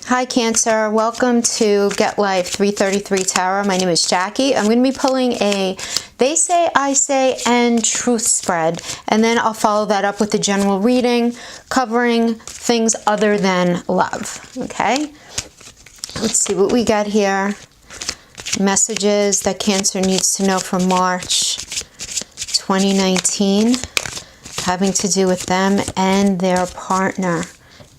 Hi Cancer, welcome to Get Life 333 Tarot. My name is Jackie. I'm going to be pulling a They Say, I Say, and Truth spread. And then I'll follow that up with a general reading covering things other than love. Okay? Let's see what we got here. Messages that Cancer needs to know for March 2019 having to do with them and their partner.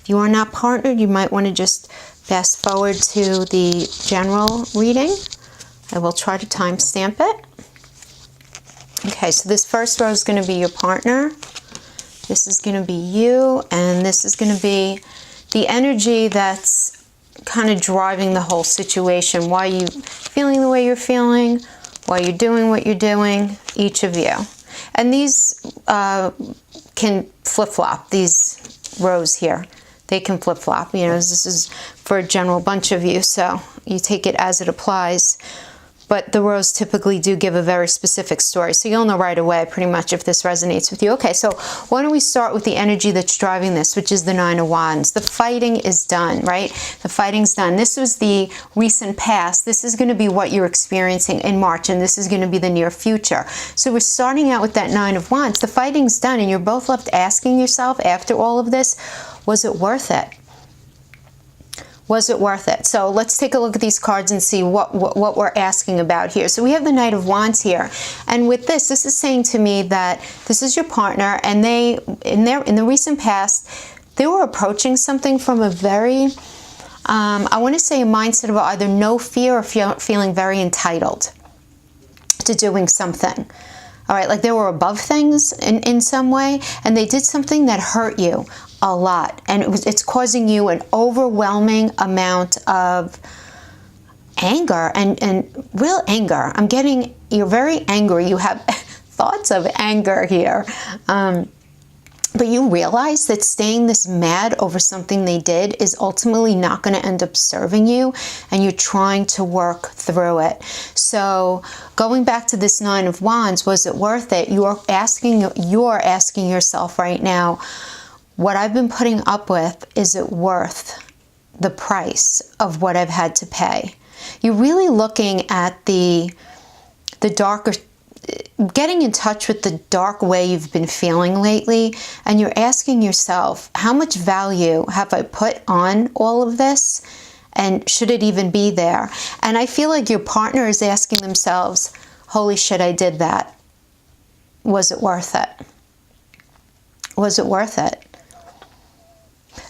If you are not partnered, you might want to just fast forward to the general reading. I will try to timestamp it. Okay, so this first row is going to be your partner. This is going to be you, and this is going to be the energy that's kind of driving the whole situation. Why you feeling the way you're feeling, why you're doing what you're doing, each of you. And these can flip-flop, these rows here. They can flip-flop. You know, this is for a general bunch of you, so you take it as it applies. But the rows typically do give a very specific story, so you'll know right away pretty much if this resonates with you. Okay, so why don't we start with the energy that's driving this, which is the Nine of Wands. The fighting is done, right? The fighting's done. This was the recent past. This is going to be what you're experiencing in March, and this is going to be the near future. So we're starting out with that Nine of Wands. The fighting's done, and you're both left asking yourself after all of this, was it worth it? Was it worth it? So let's take a look at these cards and see what we're asking about here. So we have the Knight of Wands here. And with this is saying to me that this is your partner, and they, in the recent past, they were approaching something from a very, I want to say a mindset of either no fear or feeling very entitled to doing something. All right, like they were above things in some way, and they did something that hurt you a lot, and it's causing you an overwhelming amount of anger and real anger. I'm getting, you're very angry. You have thoughts of anger here. But you realize that staying this mad over something they did is ultimately not going to end up serving you, and you're trying to work through it. So going back to this Nine of Wands, was it worth it? You're asking yourself right now, what I've been putting up with, is it worth the price of what I've had to pay? You're really looking at the darker, getting in touch with the dark way you've been feeling lately, and you're asking yourself, how much value have I put on all of this, and should it even be there? And I feel like your partner is asking themselves, holy shit, I did that. Was it worth it? Was it worth it?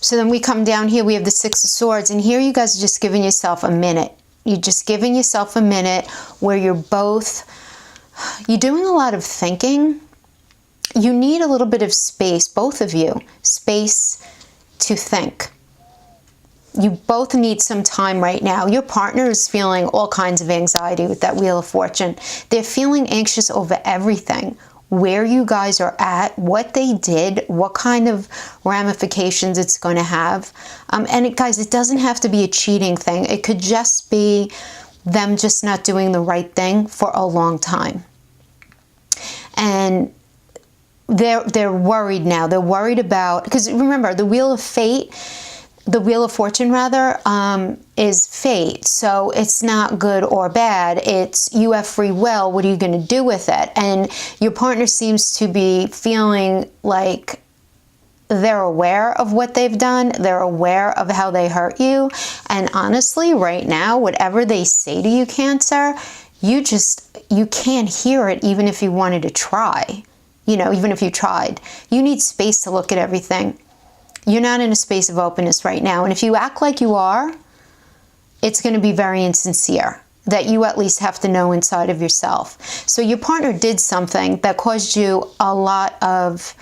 So then we come down here, we have the Six of Swords, and here you guys are just giving yourself a minute. You're just giving yourself a minute where you're doing a lot of thinking. You need a little bit of space, both of you, space to think. You both need some time right now. Your partner is feeling all kinds of anxiety with that Wheel of Fortune. They're feeling anxious over everything. Where you guys are at, what they did, what kind of ramifications it's going to have. And guys, it doesn't have to be a cheating thing. It could just be them just not doing the right thing for a long time. And they're worried now. They're worried about, because remember, the Wheel of Fate, the Wheel of Fortune rather, is fate. So it's not good or bad. It's you have free will. What are you going to do with it? And your partner seems to be feeling like they're aware of what they've done. They're aware of how they hurt you. And honestly, right now, whatever they say to you, Cancer, you can't hear it even if you wanted to try. You know, even if you tried. You need space to look at everything. You're not in a space of openness right now. And if you act like you are, it's going to be very insincere. That you at least have to know inside of yourself. So your partner did something that caused you a lot of...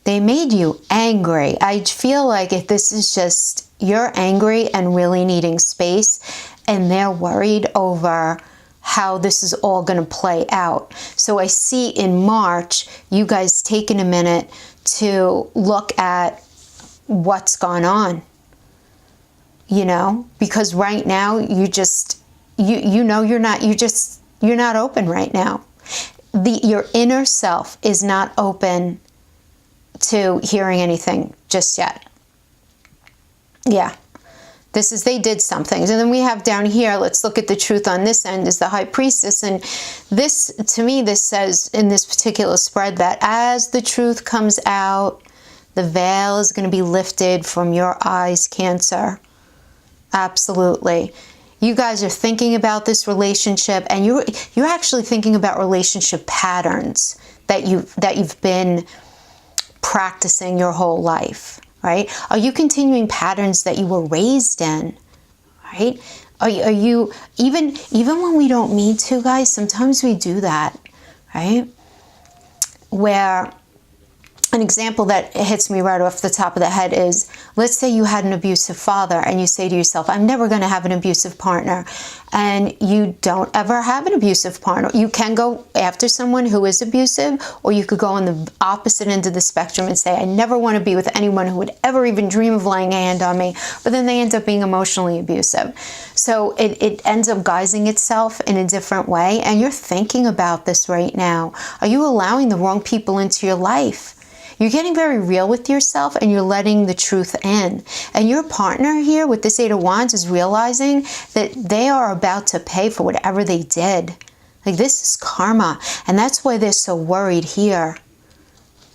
They made you angry. I feel like if this is just, you're angry and really needing space, and they're worried over how this is all going to play out. So I see in March, you guys taking a minute to look at what's gone on, you know, because right now you just, you know, you're not open right now. Your inner self is not open to hearing anything just yet. Yeah. They did something. And then we have down here, let's look at the truth on this end, is the high priestess. And this, to me, this says in this particular spread that as the truth comes out, the veil is going to be lifted from your eyes, Cancer. Absolutely. You guys are thinking about this relationship, and you're actually thinking about relationship patterns that you've been practicing your whole life. Right? Are you continuing patterns that you were raised in? Right? Are you even when we don't mean to, guys, sometimes we do that, right? Where an example that hits me right off the top of the head is, let's say you had an abusive father and you say to yourself, I'm never going to have an abusive partner. And you don't ever have an abusive partner. You can go after someone who is abusive, or you could go on the opposite end of the spectrum and say, I never want to be with anyone who would ever even dream of laying a hand on me. But then they end up being emotionally abusive. So it ends up guising itself in a different way. And you're thinking about this right now. Are you allowing the wrong people into your life? You're getting very real with yourself, and you're letting the truth in. And your partner here with this Eight of Wands is realizing that they are about to pay for whatever they did. Like, this is karma. And that's why they're so worried here.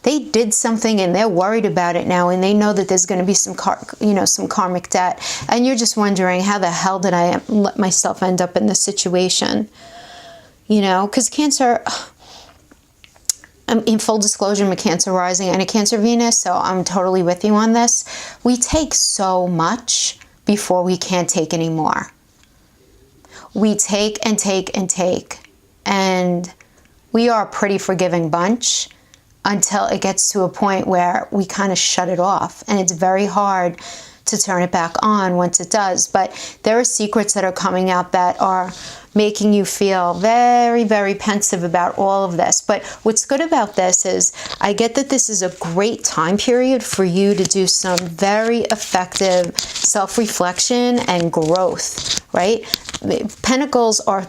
They did something and they're worried about it now, and they know that there's going to be some karmic debt. And you're just wondering, how the hell did I let myself end up in this situation? Because Cancer, in full disclosure, I'm a Cancer rising and a Cancer Venus, so I'm totally with you on this. We take so much before we can't take anymore. We take and take and take, and we are a pretty forgiving bunch until it gets to a point where we kind of shut it off, and it's very hard to turn it back on once it does. But there are secrets that are coming out that are making you feel very, very pensive about all of this. But what's good about this is I get that this is a great time period for you to do some very effective self-reflection and growth, right? Pentacles are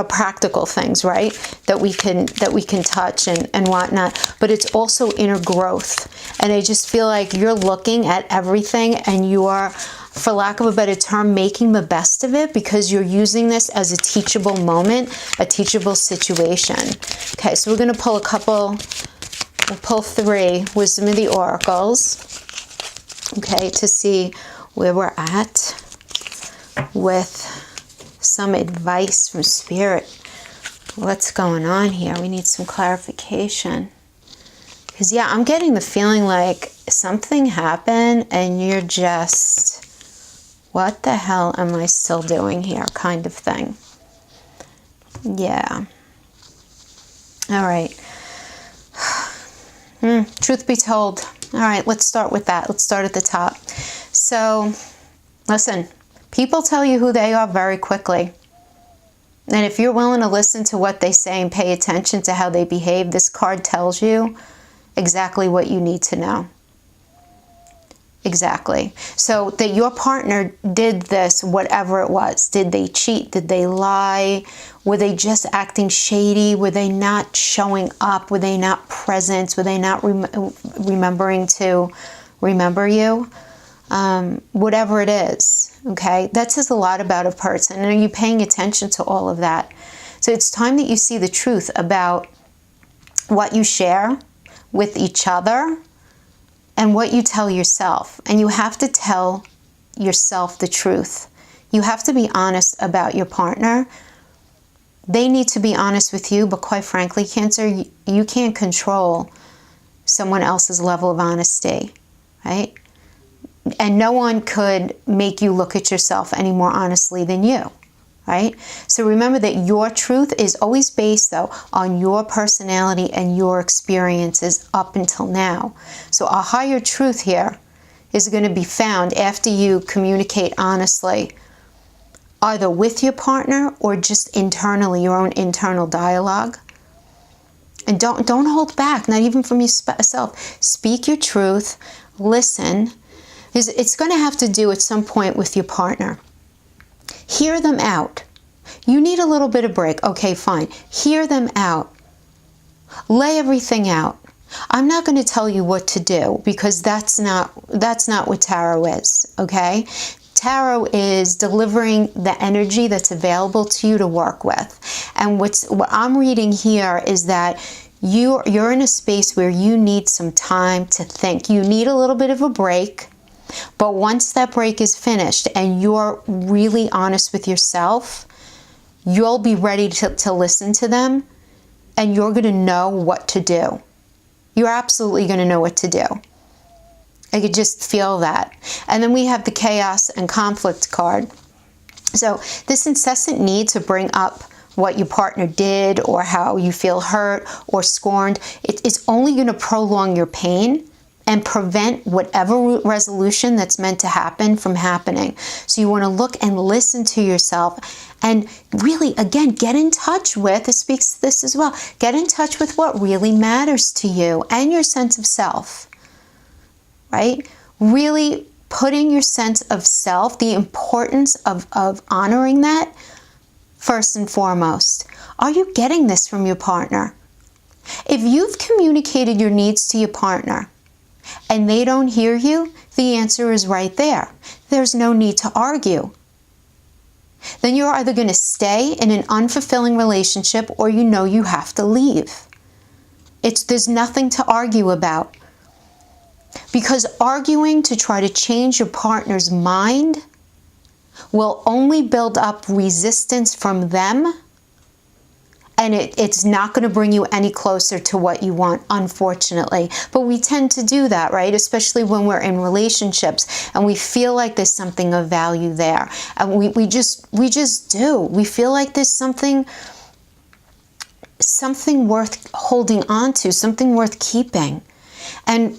practical things, right? That we can touch and whatnot. But it's also inner growth. And I just feel like you're looking at everything and you are, for lack of a better term, making the best of it, because you're using this as a teachable moment, a teachable situation. Okay, so we're going to pull we'll pull 3 Wisdom of the Oracles, okay, to see where we're at with some advice from Spirit. What's going on here? We need some clarification. Because, yeah, I'm getting the feeling like something happened and you're just, what the hell am I still doing here, kind of thing. Yeah. All right. Truth be told. All right, let's start with that. Let's start at the top. So, listen, people tell you who they are very quickly. And if you're willing to listen to what they say and pay attention to how they behave, this card tells you exactly what you need to know. Exactly. So that your partner did this, whatever it was. Did they cheat? Did they lie? Were they just acting shady? Were they not showing up? Were they not present? Were they not remembering to remember you? Whatever it is, okay? That says a lot about a person. And are you paying attention to all of that? So it's time that you see the truth about what you share with each other and what you tell yourself. And you have to tell yourself the truth. You have to be honest about your partner. They need to be honest with you, but quite frankly, Cancer, you can't control someone else's level of honesty, right? And no one could make you look at yourself any more honestly than you, right? So remember that your truth is always based, though, on your personality and your experiences up until now. So a higher truth here is going to be found after you communicate honestly, either with your partner or just internally, your own internal dialogue. And don't hold back, not even from yourself. Speak your truth, listen. It's going to have to do at some point with your partner. Hear them out. You need a little bit of break. Okay, fine. Hear them out. Lay everything out. I'm not going to tell you what to do, because that's not what tarot is, okay? Tarot is delivering the energy that's available to you to work with. And what I'm reading here is that you're in a space where you need some time to think. You need a little bit of a break. But once that break is finished and you're really honest with yourself, you'll be ready to listen to them, and you're going to know what to do. You're absolutely going to know what to do. I could just feel that. And then we have the chaos and conflict card. So this incessant need to bring up what your partner did or how you feel hurt or scorned, it is only going to prolong your pain and prevent whatever resolution that's meant to happen from happening. So you want to look and listen to yourself and really, again, get in touch with, it speaks to this as well, get in touch with what really matters to you and your sense of self, right? Really putting your sense of self, the importance of honoring that first and foremost. Are you getting this from your partner? If you've communicated your needs to your partner, and they don't hear you, the answer is right there. There's no need to argue. Then you're either going to stay in an unfulfilling relationship, or you know you have to leave. There's nothing to argue about. Because arguing to try to change your partner's mind will only build up resistance from them, and it's not going to bring you any closer to what you want, unfortunately. But we tend to do that, right? Especially when we're in relationships and we feel like there's something of value there. And we just do. We feel like there's something worth holding on to, something worth keeping. And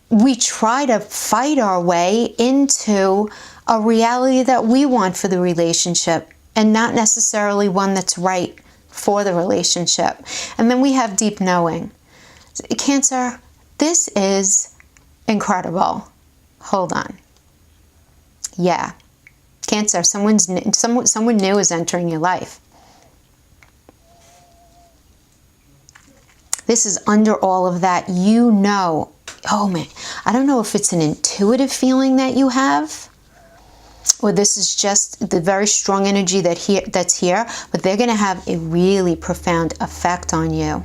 we try to fight our way into a reality that we want for the relationship, and not necessarily one that's right for the relationship. And then we have deep knowing. Cancer, this is incredible. Hold on. Yeah. Cancer, someone new is entering your life. This is under all of that, you know. Oh man, I don't know if it's an intuitive feeling that you have, or this is just the very strong energy that's here, but they're going to have a really profound effect on you.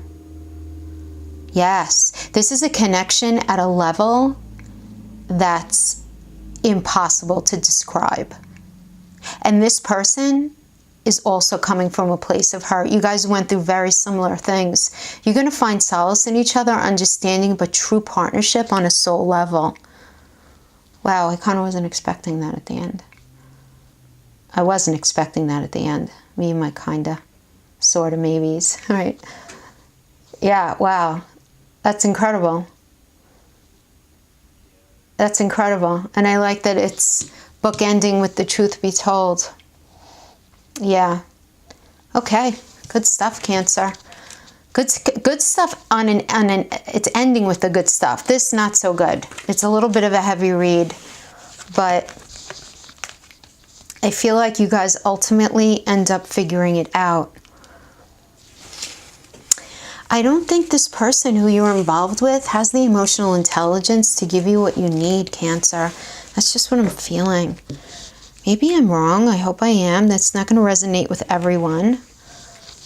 Yes, this is a connection at a level that's impossible to describe. And this person is also coming from a place of hurt. You guys went through very similar things. You're going to find solace in each other, understanding, but true partnership on a soul level. Wow, I kind of wasn't expecting that at the end. I wasn't expecting that at the end. Me and my kinda, sorta maybes, right? Yeah, wow. That's incredible. That's incredible. And I like that it's bookending with the truth be told. Yeah. Okay. Good stuff, Cancer. Good stuff it's ending with the good stuff. This, not so good. It's a little bit of a heavy read, but I feel like you guys ultimately end up figuring it out. I don't think this person who you're involved with has the emotional intelligence to give you what you need, Cancer. That's just what I'm feeling. Maybe I'm wrong. I hope I am. That's not going to resonate with everyone.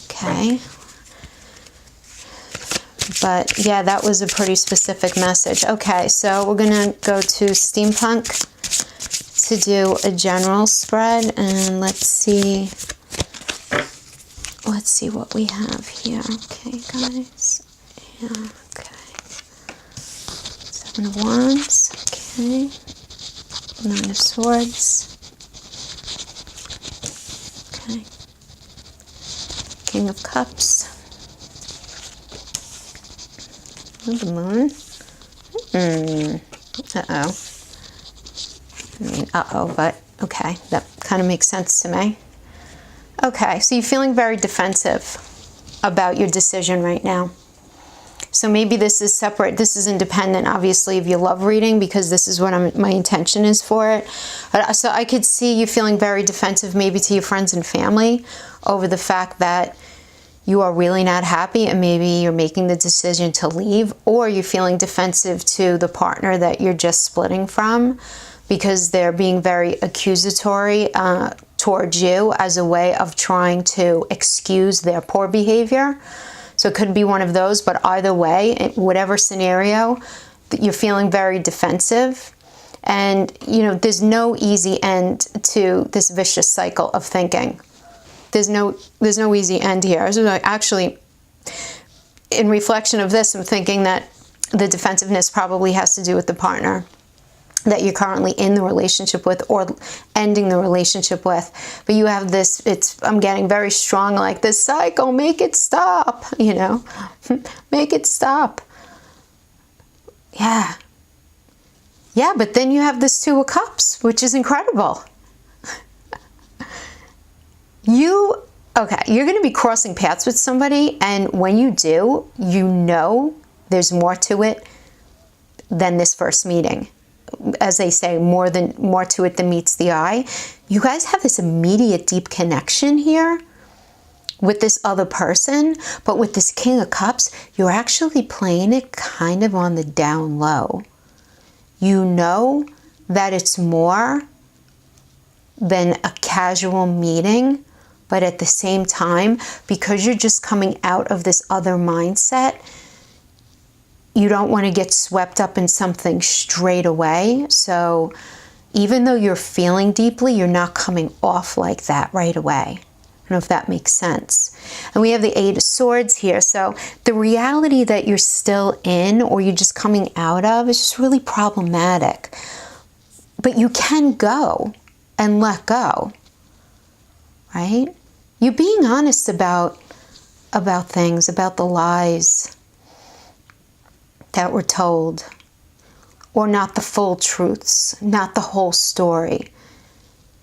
Okay. But yeah, that was a pretty specific message. Okay, so we're going to go to Steampunk to do a general spread, and let's see what we have here. Okay, guys. Yeah, okay. 7 of Wands. Okay. 9 of Swords. Okay. King of Cups. The Moon. Uh-oh. I mean, but okay. That kind of makes sense to me. Okay, so you're feeling very defensive about your decision right now. So maybe this is separate. This is independent, obviously, of your love reading, because this is what my intention is for it. So I could see you feeling very defensive, maybe to your friends and family, over the fact that you are really not happy and maybe you're making the decision to leave, or you're feeling defensive to the partner that you're just splitting from because they're being very accusatory towards you as a way of trying to excuse their poor behavior. So it could be one of those, but either way, in whatever scenario, you're feeling very defensive. And, you know, there's no easy end to this vicious cycle of thinking. There's no easy end here. So actually, in reflection of this, I'm thinking that the defensiveness probably has to do with the partner that you're currently in the relationship with or ending the relationship with. But you have this, I'm getting very strong, like this cycle, make it stop, you know, make it stop. Yeah. Yeah, but then you have this Two of Cups, which is incredible. You're going to be crossing paths with somebody, and when you do, you know there's more to it than this first meeting. As they say, more to it than meets the eye. You guys have this immediate deep connection here with this other person, but with this King of Cups, you're actually playing it kind of on the down low. You know that it's more than a casual meeting, but at the same time, because you're just coming out of this other mindset, you don't want to get swept up in something straight away. So even though you're feeling deeply, you're not coming off like that right away. I don't know if that makes sense. And we have the Eight of Swords here. So the reality that you're still in or you're just coming out of is just really problematic. But you can go and let go, right? You're being honest about things, about the lies that were told, or not the full truths, not the whole story.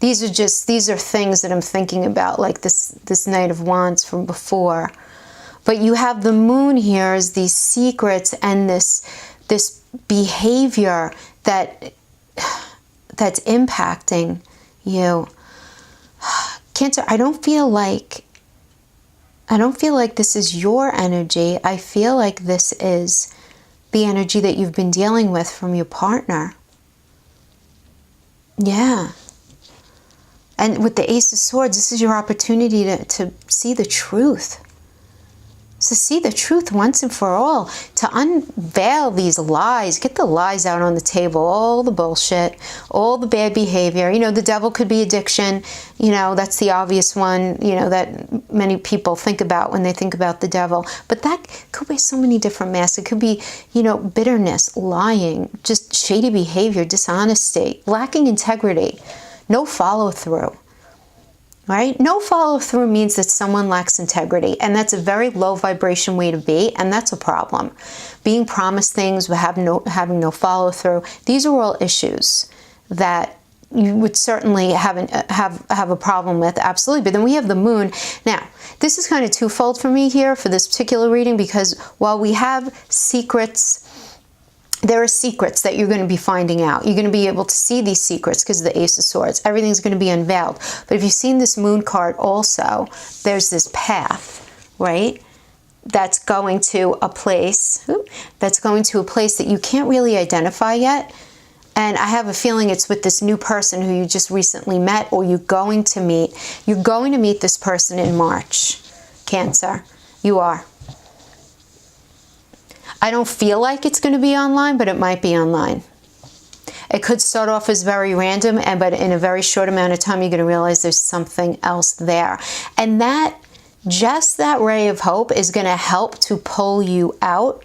These are things that I'm thinking about, like this Knight of Wands from before. But you have the Moon here as these secrets and this behavior that's impacting you. Cancer, I don't feel like this is your energy. I feel like this is the energy that you've been dealing with from your partner. Yeah. And with the Ace of Swords, this is your opportunity to see the truth. To see the truth once and for all. To unveil these lies. Get the lies out on the table. All the bullshit. All the bad behavior. You know, the devil could be addiction. You know, that's the obvious one, you know, that many people think about when they think about the devil. But that could be so many different masks. It could be, you know, bitterness, lying, just shady behavior, dishonesty, lacking integrity. No follow-through, right? No follow-through means that someone lacks integrity, and that's a very low vibration way to be, and that's a problem. Being promised things, having no follow-through, these are all issues that you would certainly have a problem with, absolutely. But then we have the Moon. Now, this is kind of twofold for me here for this particular reading, because while we have secrets, there are secrets that you're going to be finding out. You're going to be able to see these secrets because of the Ace of Swords. Everything's going to be unveiled. But if you've seen this Moon card also, there's this path, right? That's going to a place, that you can't really identify yet. And I have a feeling it's with this new person who you just recently met or you're going to meet. You're going to meet this person in March, Cancer. You are. I don't feel like it's going to be online, but it might be online. It could start off as very random, but in a very short amount of time, you're going to realize there's something else there. And just that ray of hope is going to help to pull you out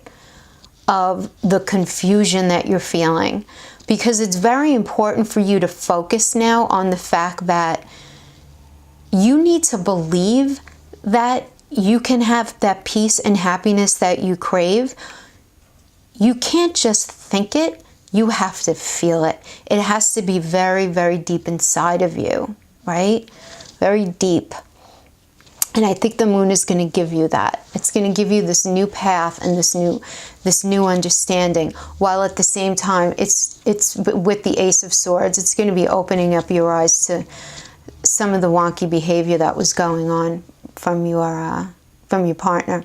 of the confusion that you're feeling. Because it's very important for you to focus now on the fact that you need to believe that you can have that peace and happiness that you crave. You can't just think it, you have to feel it. It has to be very, very deep inside of you, right? Very deep. And I think the Moon is going to give you that. It's going to give you this new path and this new understanding, while at the same time, it's with the Ace of Swords, it's going to be opening up your eyes to some of the wonky behavior that was going on from your from your partner.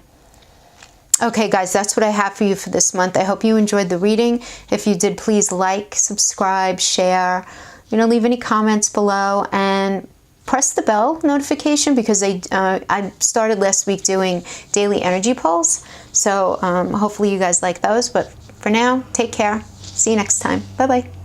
Okay, guys, that's what I have for you for this month. I hope you enjoyed the reading. If you did, please like, subscribe, share, leave any comments below, and press the bell notification, because I started last week doing daily energy polls. So hopefully you guys like those. But for now, take care. See you next time. Bye-bye.